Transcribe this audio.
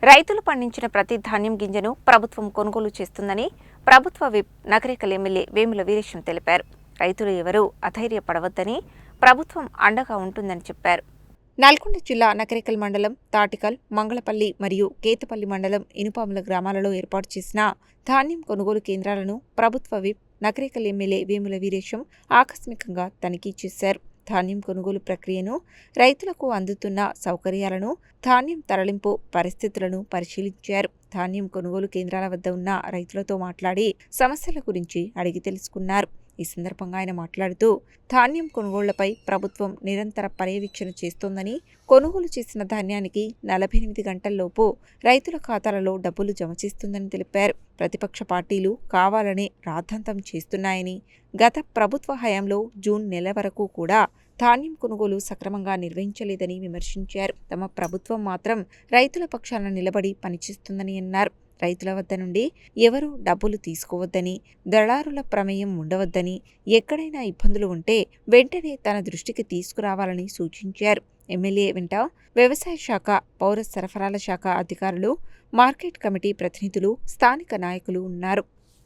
రైతులు పండించిన ప్రతి ధాన్యం గింజను ప్రభుత్వం కొనుగోలు చేస్తుందని ప్రభుత్వ విప్ నగరికల్ ఎమ్మెల్యే వేముల వీరేశం తెలిపారు. రైతులు ఎవరూ అధైర్యపడవద్దని, ప్రభుత్వం అండగా ఉంటుందని చెప్పారు. నల్గొండ జిల్లా నగరికల్ మండలం తాటికల్, మంగళపల్లి మరియు కేతపల్లి మండలం ఇనుపాముల గ్రామాలలో ఏర్పాటు చేసిన ధాన్యం కొనుగోలు కేంద్రాలను ప్రభుత్వ విప్ నగరికల్ ఎమ్మెల్యే వేముల వీరేశం ఆకస్మికంగా తనిఖీ చేశారు. ధాన్యం కొనుగోలు ప్రక్రియను, రైతులకు అందుతున్న సౌకర్యాలను, ధాన్యం తరలింపు పరిస్థితులను పరిశీలించారు. ధాన్యం కొనుగోలు కేంద్రాల వద్ద ఉన్న రైతులతో మాట్లాడి సమస్యల గురించి అడిగి తెలుసుకున్నారు. ఈ సందర్భంగా ఆయన మాట్లాడుతూ, ధాన్యం కొనుగోళ్లపై ప్రభుత్వం నిరంతర పర్యవేక్షణ చేస్తోందని, కొనుగోలు చేసిన ధాన్యానికి 48 గంటల్లోపు రైతుల ఖాతాలలో డబ్బులు జమ చేస్తుందని తెలిపారు. ప్రతిపక్ష పార్టీలు కావాలనే రాద్ధాంతం చేస్తున్నాయని, గత ప్రభుత్వ హయాంలో జూన్ నెల వరకు కూడా ధాన్యం కొనుగోలు సక్రమంగా నిర్వహించలేదని విమర్శించారు. తమ ప్రభుత్వం మాత్రం రైతుల పక్షాన నిలబడి పనిచేస్తుందని అన్నారు. రైతుల వద్ద నుండి ఎవరూ డబ్బులు తీసుకోవద్దని, దళారుల ప్రమేయం ఉండవద్దని, ఎక్కడైనా ఇబ్బందులు ఉంటే వెంటనే తన దృష్టికి తీసుకురావాలని సూచించారు. ఎమ్మెల్యే వెంట వ్యవసాయ శాఖ, పౌర సరఫరాల శాఖ అధికారులు, మార్కెట్ కమిటీ ప్రతినిధులు, స్థానిక నాయకులు ఉన్నారు.